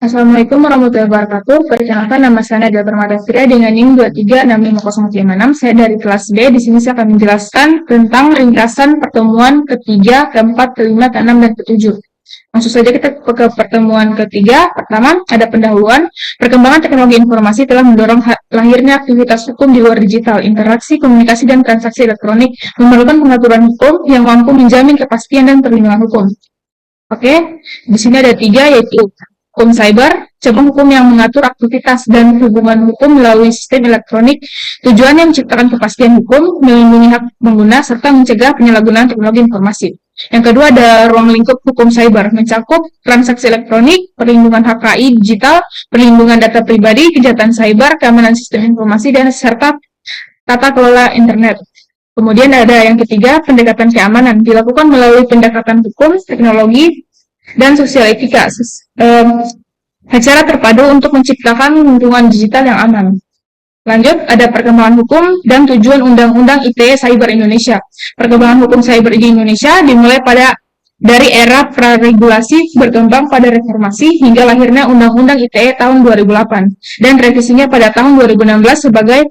Assalamualaikum warahmatullahi wabarakatuh. Perkenalkan, nama saya Nadia Permatasria dengan NIM 23650356. Saya dari kelas B. Di sini saya akan menjelaskan tentang ringkasan pertemuan ketiga, keempat, kelima, keenam, dan ketujuh. Langsung saja kita ke pertemuan ketiga. Pertama, ada pendahuluan. Perkembangan teknologi informasi telah mendorong lahirnya aktivitas hukum di luar digital. Interaksi, komunikasi, dan transaksi elektronik memerlukan pengaturan hukum yang mampu menjamin kepastian dan perlindungan hukum. Oke, di sini ada tiga, yaitu hukum cyber, cabang hukum yang mengatur aktivitas dan hubungan hukum melalui sistem elektronik, tujuannya menciptakan kepastian hukum, melindungi hak pengguna, serta mencegah penyalahgunaan teknologi informasi. Yang kedua ada ruang lingkup hukum cyber, mencakup transaksi elektronik, perlindungan HKI digital, perlindungan data pribadi, kejahatan cyber, keamanan sistem informasi, dan serta tata kelola internet. Kemudian ada yang ketiga, pendekatan keamanan, dilakukan melalui pendekatan hukum, teknologi, dan sosial etika, secara terpadu untuk menciptakan lingkungan digital yang aman. Lanjut, ada perkembangan hukum dan tujuan Undang-Undang ITE Cyber Indonesia. Perkembangan hukum cyber di Indonesia dimulai dari era praregulasi berkembang pada reformasi hingga lahirnya Undang-Undang ITE tahun 2008 dan revisinya pada tahun 2016 sebagai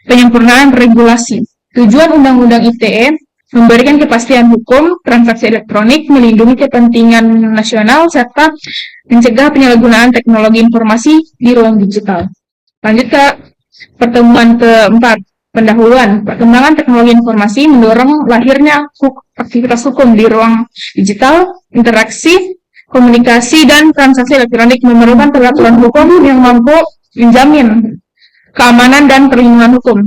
penyempurnaan regulasi. Tujuan Undang-Undang ITE memberikan kepastian hukum, transaksi elektronik, melindungi kepentingan nasional, serta mencegah penyalahgunaan teknologi informasi di ruang digital. Lanjut ke pertemuan keempat, pendahuluan. Perkembangan teknologi informasi mendorong lahirnya aktivitas hukum di ruang digital, interaksi, komunikasi, dan transaksi elektronik memerlukan peraturan hukum yang mampu menjamin keamanan dan perlindungan hukum.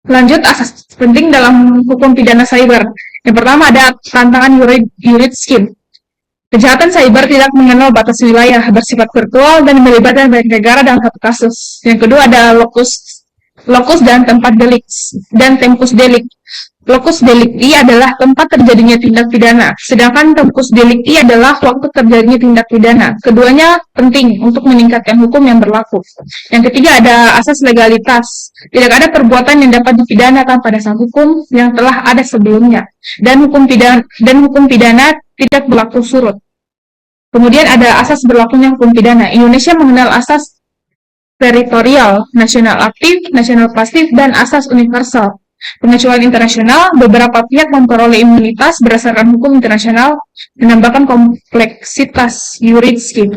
Lanjut, asas penting dalam hukum pidana cyber. Yang pertama ada tantangan yurid skim. Kejahatan cyber tidak mengenal batas wilayah, bersifat virtual, dan melibatkan banyak negara dalam satu kasus. Yang kedua ada locus dan tempat delik dan tempus delicti. Locus delicti adalah tempat terjadinya tindak pidana, sedangkan tempus delicti adalah waktu terjadinya tindak pidana. Keduanya penting untuk meningkatkan hukum yang berlaku. Yang ketiga ada asas legalitas. Tidak ada perbuatan yang dapat dipidanakan pada saat hukum yang telah ada sebelumnya, dan hukum pidana tidak berlaku surut. Kemudian ada asas berlakunya hukum pidana. Indonesia mengenal asas teritorial, nasional aktif, nasional pasif, dan asas universal. Pengecualian internasional, beberapa pihak memperoleh imunitas berdasarkan hukum internasional, menambahkan kompleksitas yuridiskim.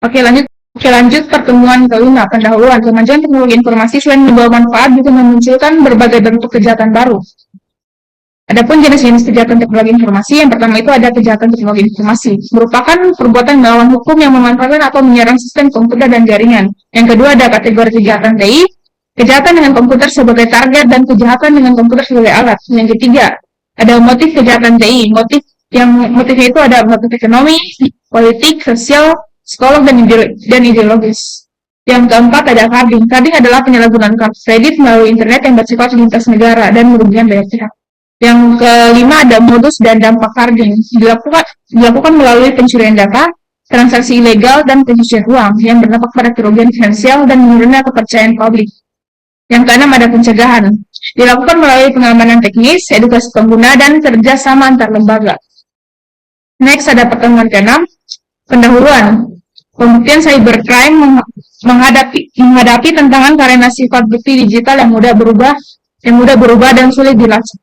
Oke, lanjut pertemuan kelima, pendahuluan. Kemajuan teknologi informasi selain membawa manfaat juga memunculkan berbagai bentuk kejahatan baru. Adapun jenis-jenis kejahatan teknologi informasi, yang pertama itu ada kejahatan teknologi informasi, merupakan perbuatan melawan hukum yang memanfaatkan atau menyerang sistem komputer dan jaringan. Yang kedua ada kategori kejahatan TI, kejahatan dengan komputer sebagai target dan kejahatan dengan komputer sebagai alat. Yang ketiga ada motif kejahatan TI, motifnya itu ada motif ekonomi, politik, sosial, psikolog, dan ideologis. Yang keempat ada carding. Carding adalah penyalahgunaan kartu kredit melalui internet yang bersifat lintas negara dan merugikan banyak pihak. Yang kelima ada modus dan dampak carding. Dilakukan melalui pencurian data, transaksi ilegal, dan pencucian uang yang berdampak pada kerugian finansial dan menurunnya kepercayaan publik. Yang keenam ada pencegahan. Dilakukan melalui pengamanan teknis, edukasi pengguna, dan kerjasama antar lembaga. Next ada pertemuan keenam, pendahuluan. Pembuktian cybercrime menghadapi tantangan karena sifat bukti digital yang mudah berubah dan sulit dilacak.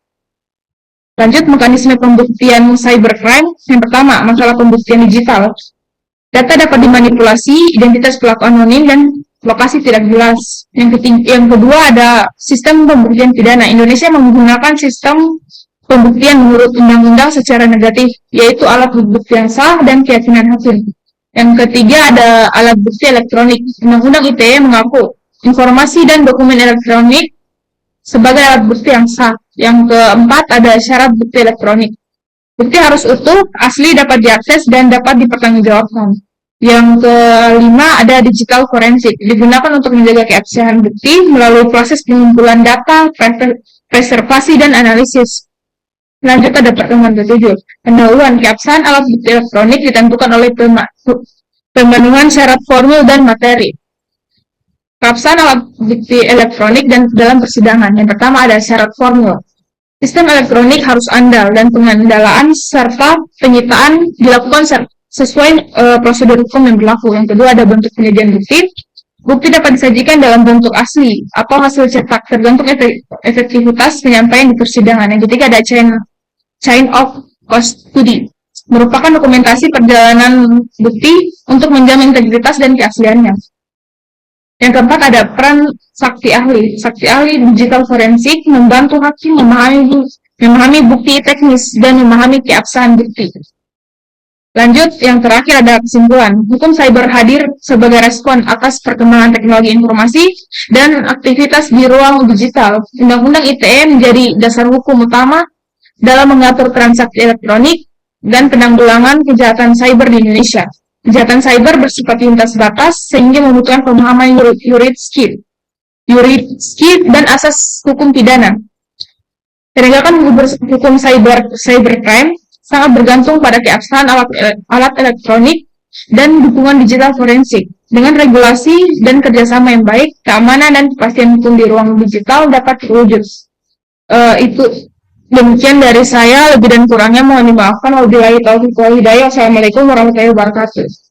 Lanjut, mekanisme pembuktian cybercrime. Yang pertama, masalah pembuktian digital. Data dapat dimanipulasi, identitas pelaku anonim, dan lokasi tidak jelas. Yang kedua ada sistem pembuktian pidana. Indonesia menggunakan sistem pembuktian menurut undang-undang secara negatif, yaitu alat bukti yang sah dan keyakinan hakim. Yang ketiga ada alat bukti elektronik. Undang-undang ITE mengaku informasi dan dokumen elektronik sebagai alat bukti yang sah. Yang keempat ada syarat bukti elektronik. Bukti harus utuh, asli, dapat diakses, dan dapat dipertanggungjawabkan. Yang kelima ada digital forensik. Digunakan untuk menjaga keabsahan bukti melalui proses pengumpulan data, preservasi, dan analisis. Lanjut ada pertemuan ketujuh. Pendahuluan. Keabsahan alat bukti elektronik ditentukan oleh pemenuhan syarat formil dan materi. Keabsahan alat bukti elektronik dan dalam persidangan. Yang pertama ada syarat formil. Sistem elektronik harus andal dan pengandalaan serta penyitaan dilakukan sesuai prosedur hukum yang berlaku. Yang kedua ada bentuk penyajian bukti. Bukti dapat disajikan dalam bentuk asli atau hasil cetak, tergantung efektivitas penyampaian di persidangan. Yang ketiga ada chain of custody, merupakan dokumentasi perjalanan bukti untuk menjamin integritas dan keasliannya. Yang keempat ada peran saksi ahli. Saksi ahli digital forensik membantu hakim memahami bukti teknis dan memahami keabsahan bukti. Lanjut, yang terakhir ada kesimpulan. Hukum cyber hadir sebagai respon atas perkembangan teknologi informasi dan aktivitas di ruang digital. Undang-Undang ITE menjadi dasar hukum utama dalam mengatur transaksi elektronik dan penanggulangan kejahatan cyber di Indonesia. Kejahatan cyber bersifat lintas batas sehingga membutuhkan pemahaman yuridski dan asas hukum pidana. Penegakan hukum cybercrime sangat bergantung pada keabsahan alat elektronik dan dukungan digital forensik. Dengan regulasi dan kerjasama yang baik, keamanan dan kepastian hukum di ruang digital dapat terwujud. Itu demikian dari saya, lebih dan kurangnya mohon dimaafkan. Wabillahi taufiq wal hidayah. Wassalamualaikum warahmatullahi wabarakatuh.